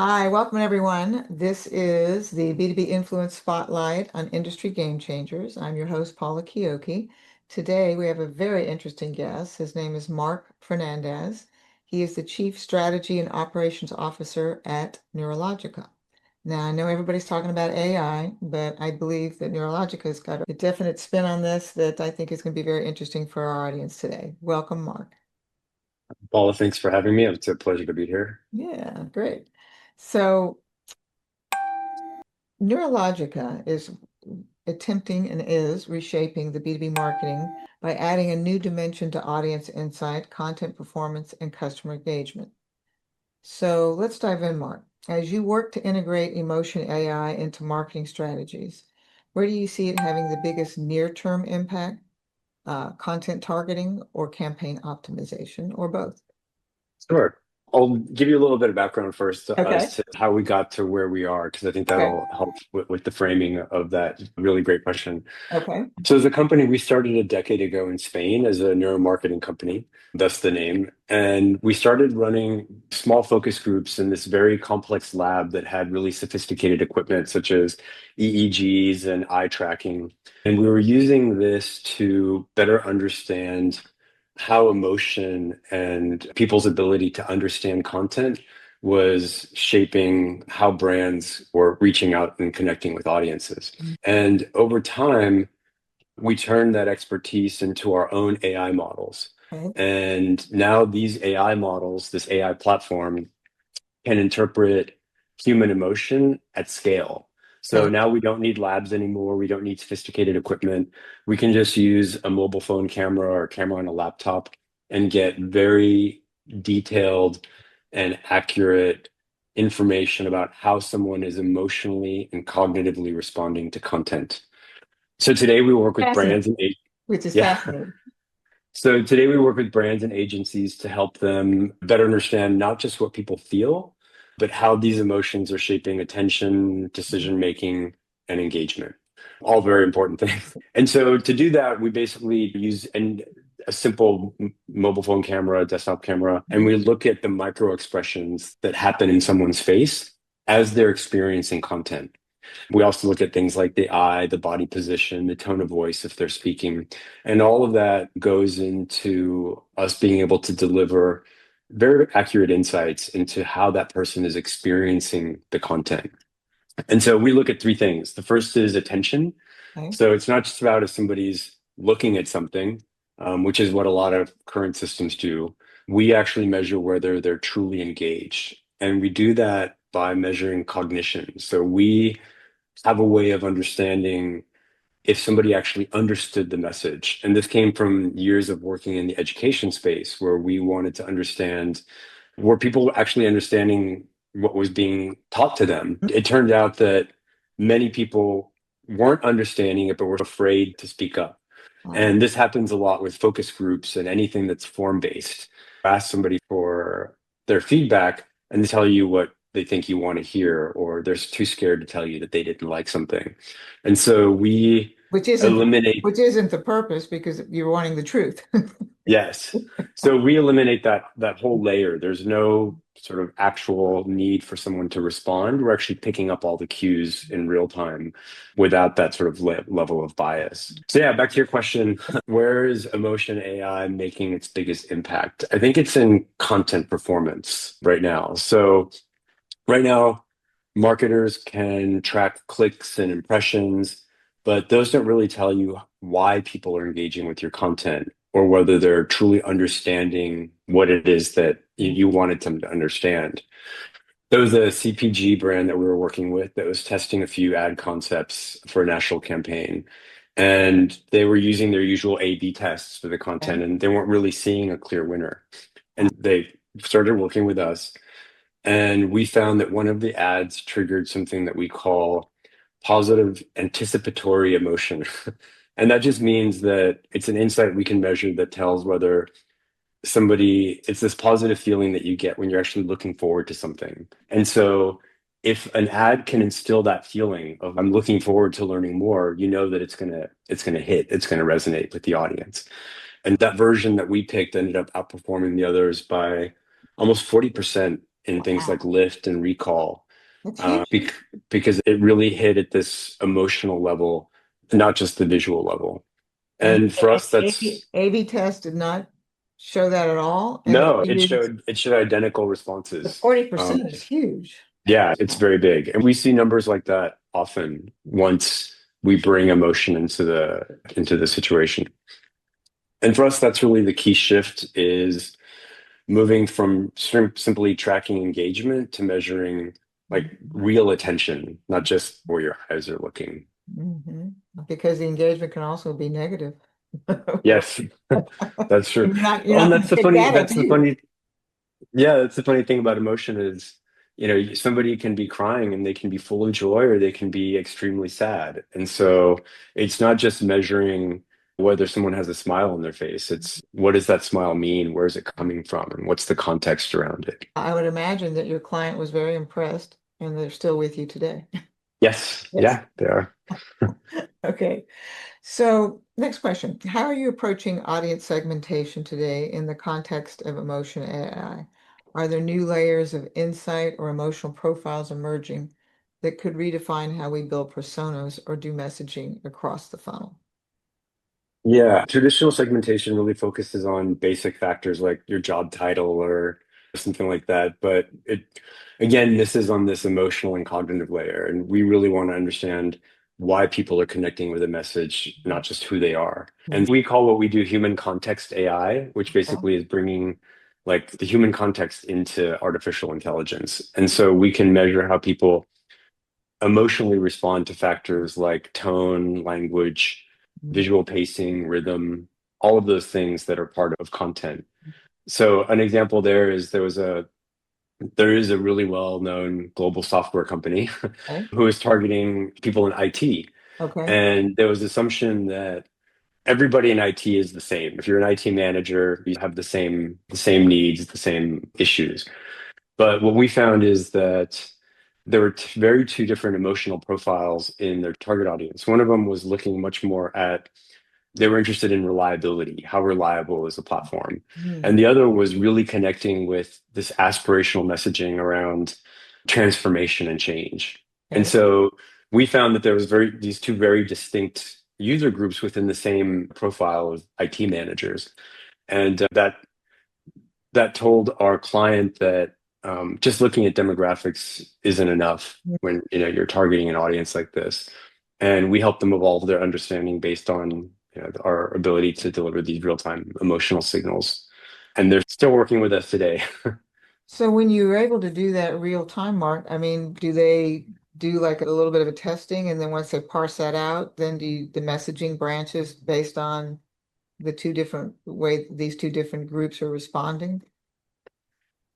Hi, welcome everyone. This is the B2B Influence Spotlight on Industry Game Changers. I'm your host, Paula Chiocchi. Today we have a very interesting guest. His name is Marc Fernandez. He is the Chief Strategy and Operations Officer at Neurologyca. Now, I know everybody's talking about AI, but I believe that Neurologyca's got a definite spin on this that I think is going to be very interesting for our audience today. Welcome, Marc. Paula, thanks for having me. It's a pleasure to be here. Yeah, great. So, Neurologyca is attempting and is reshaping the B2B marketing by adding a new dimension to audience insight, content performance, and customer engagement. So let's dive in, Marc. As you work to integrate emotion AI into marketing strategies, where do you see it having the biggest near-term impact? Content targeting or campaign optimization, or both? Sure. I'll give you a little bit of background first Okay. as to how we got to where we are, because I think Okay. that'll help with the framing of that really great question. Okay. So, as a company, we started a decade ago in Spain as a neuromarketing company, thus the name. And we started running small focus groups in this very complex lab that had really sophisticated equipment, such as EEGs and eye tracking. And we were using this to better understand how emotion and people's ability to understand content was shaping how brands were reaching out and connecting with audiences. And over time, we turned that expertise into our own AI models. Okay. And now these AI models, this AI platform, can interpret human emotion at scale. So Okay. now we don't need labs anymore. We don't need sophisticated equipment. We can just use a mobile phone camera or a camera on a laptop and get very detailed and accurate information about how someone is emotionally and cognitively responding to content. So today we work with brands Fascinating, and which is yeah. fascinating. So today we work with brands and agencies to help them better understand not just what people feel, but how these emotions are shaping attention, decision making, and engagement. All very important things. And so to do that, we basically use a simple mobile phone camera, desktop camera, and we look at the micro expressions that happen in someone's face as they're experiencing content. We also look at things like the eye, the body position, the tone of voice if they're speaking. And all of that goes into us being able to deliver very accurate insights into how that person is experiencing the content. And so we look at three things. The first is attention. Okay. So it's not just about if somebody's looking at something, which is what a lot of current systems do. We actually measure whether they're truly engaged. And we do that by measuring cognition. So we have a way of understanding if somebody actually understood the message. And this came from years of working in the education space where we wanted to understand, were people actually understanding what was being taught to them? It turned out that many people weren't understanding it, but were afraid to speak up. Wow. And this happens a lot with focus groups and anything that's form-based. Ask somebody for their feedback and they tell you what they think you want to hear, or they're too scared to tell you that they didn't like something. And so we Which isn't eliminate, which isn't the purpose because you're wanting the truth. yes. So we eliminate that whole layer. There's no sort of actual need for someone to respond. We're actually picking up all the cues in real time without that sort of level of bias. So yeah, back to your question, where is emotion AI making its biggest impact? I think it's in content performance right now. So right now, marketers can track clicks and impressions, but those don't really tell you why people are engaging with your content or whether they're truly understanding what it is that you wanted them to understand. There was a CPG brand that we were working with that was testing a few ad concepts for a national campaign. And they were using their usual A/B tests for the content, Okay. and they weren't really seeing a clear winner. And Wow. they started working with us and we found that one of the ads triggered something that we call positive anticipatory emotion. And that just means that it's an insight we can measure that tells whether it's this positive feeling that you get when you're actually looking forward to something. And so if an ad can instill that feeling of I'm looking forward to learning more, you know that it's gonna hit, it's gonna resonate with the audience. And that version that we picked ended up outperforming the others by almost 40%. in things like Wow, lift and recall, that's uh, huge. bec because it really hit at this emotional level, not just the visual level. And And for us, A/B that's A/B test did not show that at all. And no, you used it showed identical the responses. 40% is huge. Yeah, it's very big. And we see numbers like that often once we bring emotion into the situation. And for us, that's really the key shift is moving from simply tracking engagement to measuring like real attention, not just where your eyes are looking. Hmm. Because the engagement can also be negative. Yes, that's true. And you're Oh, and not going to take that up either. that's the funny thing about emotion is, somebody can be crying and they can be full of joy or they can be extremely sad. And so it's not just measuring whether someone has a smile on their face. It's what does that smile mean? Where is it coming from? And what's the context around it? I would imagine that your client was very impressed and they're still with you today. Yes, Yes. yeah, they are. Okay. So, next question. How are you approaching audience segmentation today in the context of emotion AI? Are there new layers of insight or emotional profiles emerging that could redefine how we build personas or do messaging across the funnel? Yeah, traditional segmentation really focuses on basic factors like your job title or something like that. But again, this is on this emotional and cognitive layer. And we really want to understand why people are connecting with a message, not just who they are. And Mhm. we call what we do human context AI, which Okay. basically is bringing like the human context into artificial intelligence. And so we can measure how people emotionally respond to factors like tone, language, Mhm. visual pacing, rhythm, all of those things that are part of content. So an example there is a really well-known global software company Okay. who is targeting people in IT. Okay. And there was assumption that everybody in IT is the same. If you're an IT manager, you have the same needs, the same issues. But what we found is that there were very two different emotional profiles in their target audience. One of them was looking much more at, they were interested in reliability. How reliable is the platform? And Hmm. the other was really connecting with this aspirational messaging around transformation and change. And Okay. so we found that there was these two very distinct user groups within the same profile of IT managers. And that told our client that just looking at demographics isn't enough when you're targeting an audience like this. And we help them evolve their understanding based on our ability to deliver these real-time emotional signals. And they're still working with us today. So when you were able to do that real time, Mark, I mean, do they do like a little bit of a testing and then once they parse that out, then the messaging branches based on the two different way these two different groups are responding?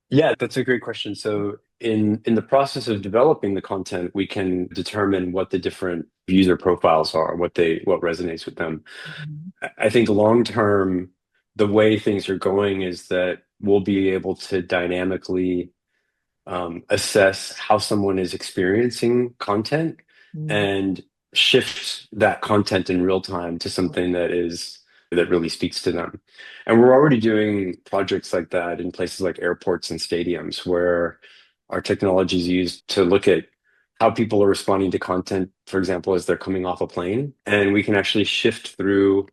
Yeah, that's a great question. So in the process of developing the content, we can determine what the different user profiles are, what resonates with them. Mhm. I think long term, the way things are going is that we'll be able to dynamically assess how someone is experiencing content Mhm. and shift that content in real time to something that really speaks to them. And we're already doing projects like that in places like airports and stadiums where our technology is used to look at how people are responding to content, for example, as they're coming off a plane. And we can actually shift through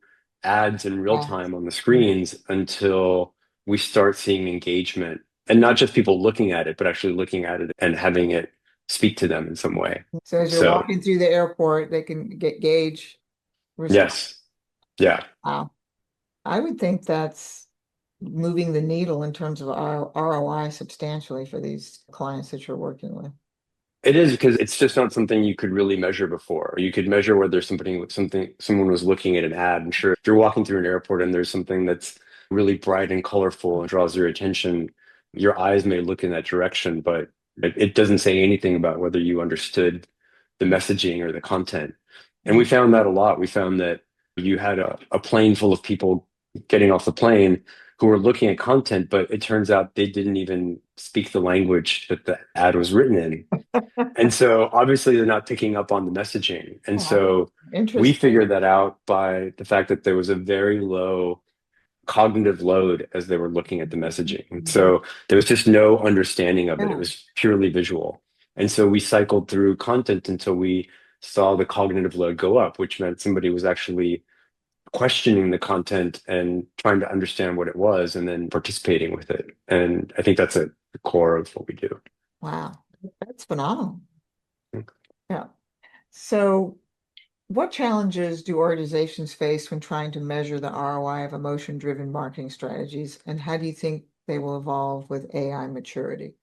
ads in real Yeah. time on the screens until we start seeing engagement and not just people looking at it, but actually looking at it and having it speak to them in some way. So as you're So, walking through the airport, they can gauge response. yes, yeah, Wow. I would think that's moving the needle in terms of ROI substantially for these clients that you're working with. it is because it's just not something you could really measure before. You could measure whether someone was looking at an ad. I'm sure if you're walking through an airport and there's something that's really bright and colorful and draws your attention, your eyes may look in that direction, but it doesn't say anything about whether you understood the messaging or the content. And we found that a lot. We found that you had a plane full of people getting off the plane who were looking at content, but it turns out they didn't even speak the language that the ad was written in. And so obviously they're not picking up on the messaging. And Oh, so we interesting. figured that out by the fact that there was a very low cognitive load as they were looking at the messaging. Mhm. So there was just no understanding of it. It Yeah. was purely visual. And so we cycled through content until we saw the cognitive load go up, which meant somebody was actually questioning the content and trying to understand what it was and then participating with it. And I think that's at the core of what we do. Wow. That's phenomenal. Yeah. So, what challenges do organizations face when trying to measure the ROI of emotion-driven marketing strategies, and how do you think they will evolve with AI maturity?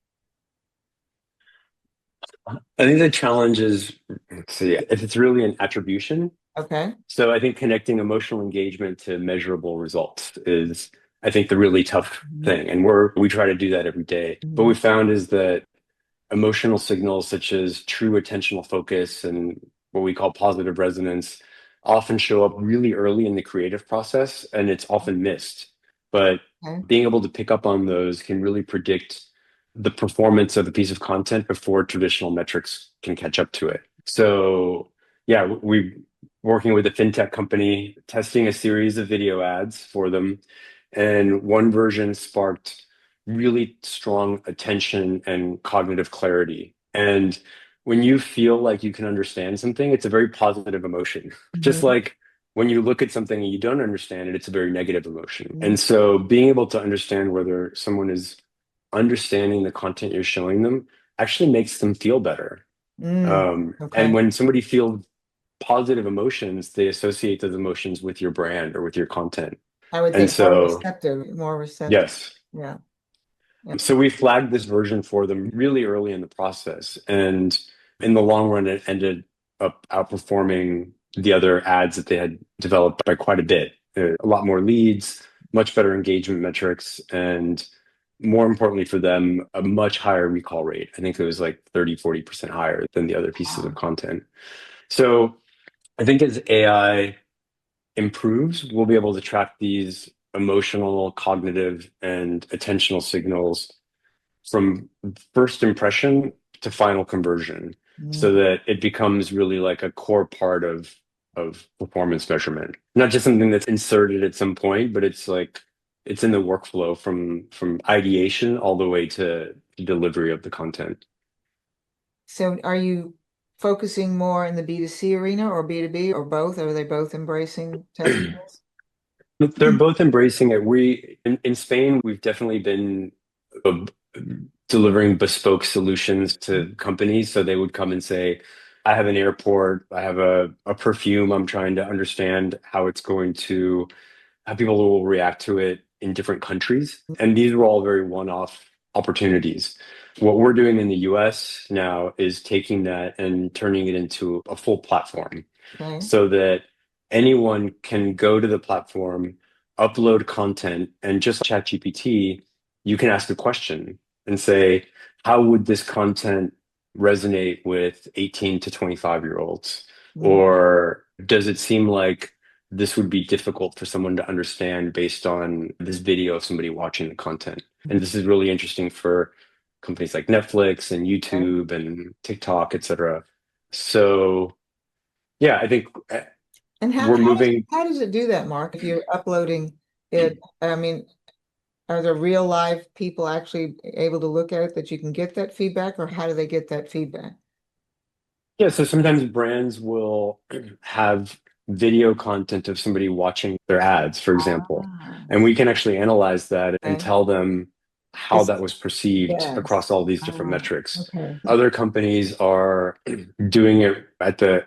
I think the challenge is, let's see, if it's really an attribution. Okay. So I think connecting emotional engagement to measurable results is, I think, the really tough Mhm. thing. And we try to do that every day. What we Mhm. found is that emotional signals such as true attentional focus and what we call positive resonance often show up really early in the creative process, and it's often missed. But Okay. being able to pick up on those can really predict the performance of a piece of content before traditional metrics can catch up to it. So, yeah, we working with a fintech company, testing a series of video ads for them, and one version sparked really strong attention and cognitive clarity. And when you feel like you can understand something, it's a very positive emotion. Just Mhm. like when you look at something and you don't understand it, it's a very negative emotion. Mhm. And so being able to understand whether someone is understanding the content you're showing them actually makes them feel better. Mm. And Okay. when somebody feels positive emotions, they associate those emotions with your brand or with your content. I would And think more so, receptive, more receptive. yes. Yeah. Yeah. So we flagged this version for them really early in the process. And in the long run, it ended up outperforming the other ads that they had developed by quite a bit. A lot more leads, much better engagement metrics, and more importantly for them, a much higher recall rate. I think it was like 30, 40% higher than the other pieces of Wow. content. So I think as AI improves, we'll be able to track these emotional, cognitive, and attentional signals from first impression to final conversion so Mm. that it becomes really like a core part of performance measurement. Not just something that's inserted at some point, but it's like it's in the workflow from ideation all the way to delivery of the content. So are you focusing more in the B2C arena or B2B or both? Are they both embracing testing this? They're both embracing it. In Spain, we've definitely been uh, delivering bespoke solutions to companies. So they would come and say, I have an airport, I have a perfume, I'm trying to understand how it's going to, how people will react to it in different countries. And these were all very one-off opportunities. What we're doing in the US now is taking that and turning it into a full platform Okay. so that anyone can go to the platform, upload content, and just like ChatGPT, you can ask a question and say, how would this content resonate with 18 to 25-year olds? Mm. Or does it seem like this would be difficult for someone to understand based on this video of somebody watching the content? And this is really interesting for companies like Netflix and Okay. YouTube and TikTok, et cetera. So yeah, I think And we're moving. how does it do that, Mark? If you're uploading it, I mean, are there real live people actually able to look at it that you can get that feedback, or how do they get that feedback? Yeah, so sometimes brands will have video content of somebody watching their ads, for example, Ah, and we can actually analyze that and okay. tell them how This that is, was perceived yes. across all these different Ah, metrics. okay. Other companies are doing it at the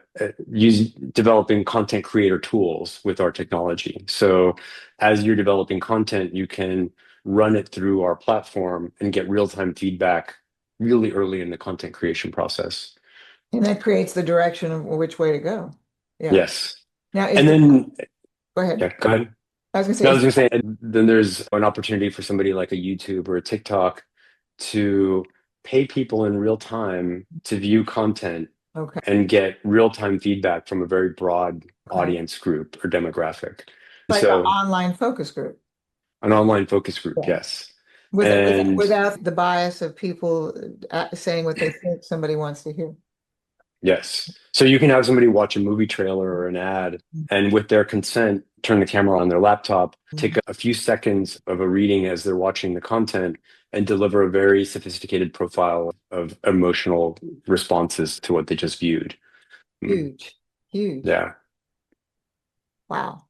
using developing content creator tools with our technology. So as you're developing content, you can run it through our platform and get real-time feedback really early in the content creation process. And that creates the direction of which way to go. Yeah. Yes. Now, is And the, then, go ahead. yeah, go ahead. I was gonna say, No, I is was going to say, and then there's an opportunity for somebody like a YouTube or a TikTok to pay people in real time to view content okay, and get real time feedback from a very broad okay. audience group or demographic. Like an So, online focus group. an online focus group, Yeah. yes. And Without the bias of people saying what they think somebody wants to hear. Yes. So you can have somebody watch a movie trailer or an ad, and with their consent, turn the camera on their laptop, take Mhm. a few seconds of a reading as they're watching the content, and deliver a very sophisticated profile of emotional responses to what they just viewed. Mm. Huge, huge. Yeah. Wow.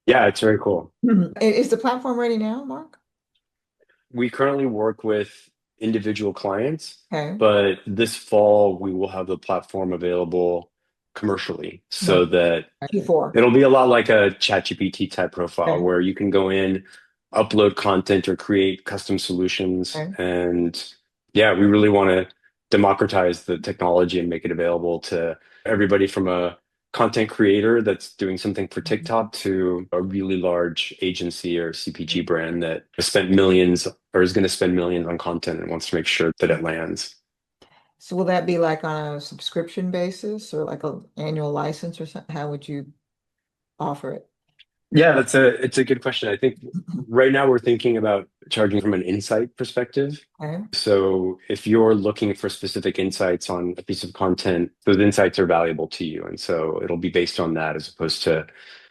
Yeah, it's very cool. Is the platform ready now, Mark? We currently work with individual clients, Okay. but this fall we will have the platform available commercially so Commercial. that Q4. it'll be a lot like a ChatGPT type profile Okay. where you can go in, upload content or create custom solutions. Okay. And yeah, we really want to democratize the technology and make it available to everybody from a content creator that's doing something for TikTok to a really large agency or CPG brand that has spent millions or is going to spend millions on content and wants to make sure that it lands. So will that be like on a subscription basis or like an annual license or something? How would you offer it? Yeah, it's a good question. I think right now we're thinking about charging from an insight perspective. Okay. So if you're looking for specific insights on a piece of content, those insights are valuable to you. And so it'll be based on that as opposed to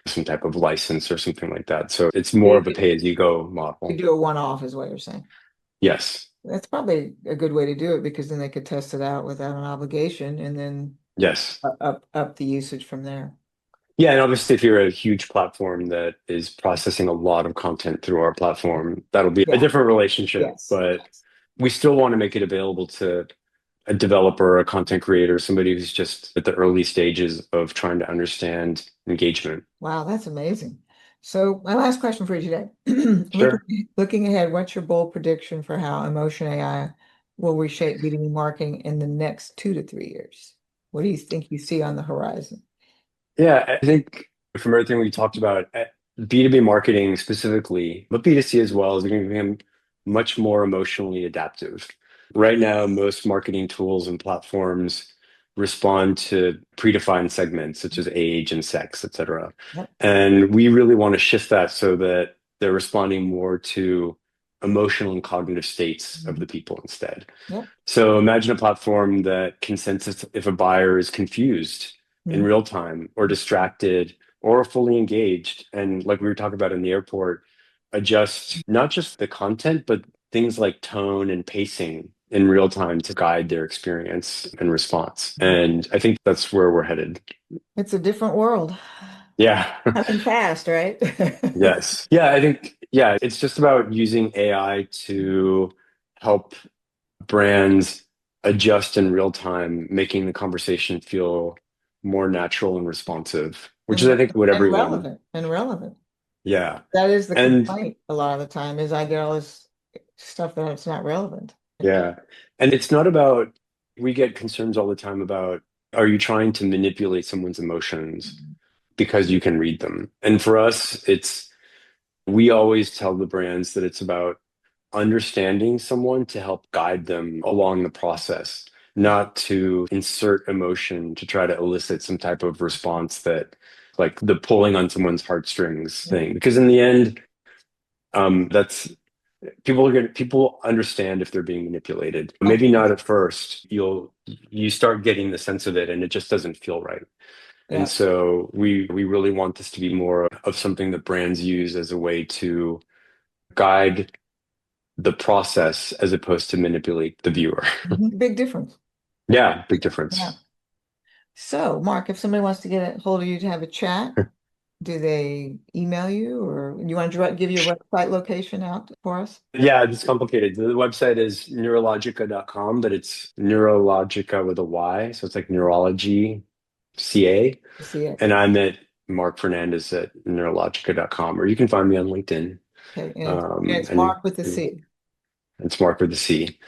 some type of license or something like that. So it's more of a pay-as-you-go You model. do a one-off is what you're saying. Yes. That's probably a good way to do it because then they could test it out without an obligation and then Yes. up the usage from there. Yeah, and obviously if you're a huge platform that is processing a lot of content through our platform, that'll be a Yeah. different relationship. Yes. But we still want to make it available to a developer, a content creator, somebody who's just at the early stages of trying to understand engagement. Wow, that's amazing. So my last question for you today. Sure. Looking ahead, what's your bold prediction for how emotion AI will reshape B2B marketing in the next 2 to 3 years? What do you think you see on the horizon? Yeah, I think from everything we talked about, B2B marketing specifically, but B2C as well, is going to become much more emotionally adaptive. Right now, most marketing tools and platforms respond to predefined segments such as age and sex, et cetera. Yep. And we really want to shift that so that they're responding more to emotional and cognitive states of Mhm. the people instead. Yep. So imagine a platform that can sense if a buyer is confused in Mhm. real time or distracted or fully engaged. And like we were talking about in the airport, adjust not just the content, but things like tone and pacing in real time to guide their experience and response. And I think that's where we're headed. It's a different world. Yeah. Happened fast, right? Yes. Yeah, I think, yeah, it's just about using AI to help brands adjust in real time, making the conversation feel more natural and responsive, which is, And I think, what and everyone, relevant and relevant. yeah. That is the And complaint a lot of the time is I get all this stuff that it's not relevant. yeah. And it's not about, we get concerns all the time about, are you trying to manipulate someone's emotions because you can read them? And for us, we always tell the brands that it's about understanding someone to help guide them along the process, not to insert emotion to try to elicit some type of response that, like the pulling on someone's heartstrings Yeah. thing. Because in the end, that's people understand if they're being manipulated. Maybe not at first. You start getting the sense of it, and it just doesn't feel right. And Yeah. so we really want this to be more of something that brands use as a way to guide the process as opposed to manipulate the viewer. Mhm. Big difference. Yeah, big Yeah. difference. So, Mark, if somebody wants to get a hold of you to have a chat, do they email you or you want to give your website location out for us? Yeah, it's complicated. The website is neurologyca.com, but it's neurologica with a Y. So it's like neurology CA. See it. And I'm at Marc Fernandez at neurologyca.com, or you can find me on LinkedIn. Okay. And Um, it's and Mark with the C. it's Marc with the C.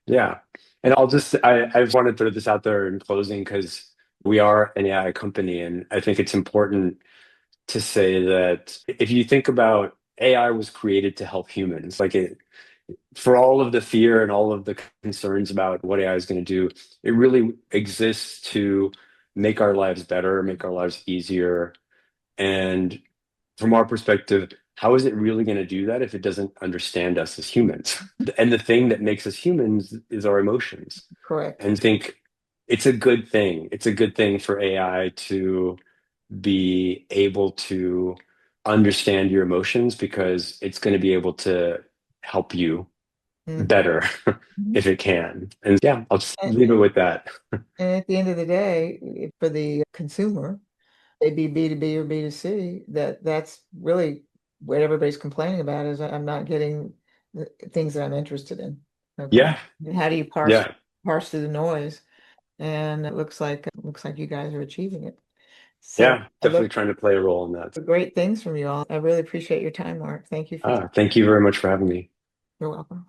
Yeah. And I just want to throw this out there in closing because we are an AI company. And I think it's important to say that if you think about AI was created to help humans, for all of the fear and all of the concerns about what AI is going to do, it really exists to make our lives better, make our lives easier. And from our perspective, how is it really going to do that if it doesn't understand us as humans? And the thing that makes us humans is our emotions. Correct. And think it's a good thing. It's a good thing for AI to be able to understand your emotions because it's going to be able to help you Mhm. better Mhm. if it can. And yeah, I'll just And, leave it with that. and at the end of the day, for the consumer, maybe B2B or B2C, that's really what everybody's complaining about is I'm not getting the things that I'm interested in. Okay. Yeah, And how do you yeah, parse through the noise? And it looks like you guys are achieving it. So yeah. I Definitely look trying to play a role in that. for great things from you all. I really appreciate your time, Mark. Thank you for Thank you very much for having me. you're welcome.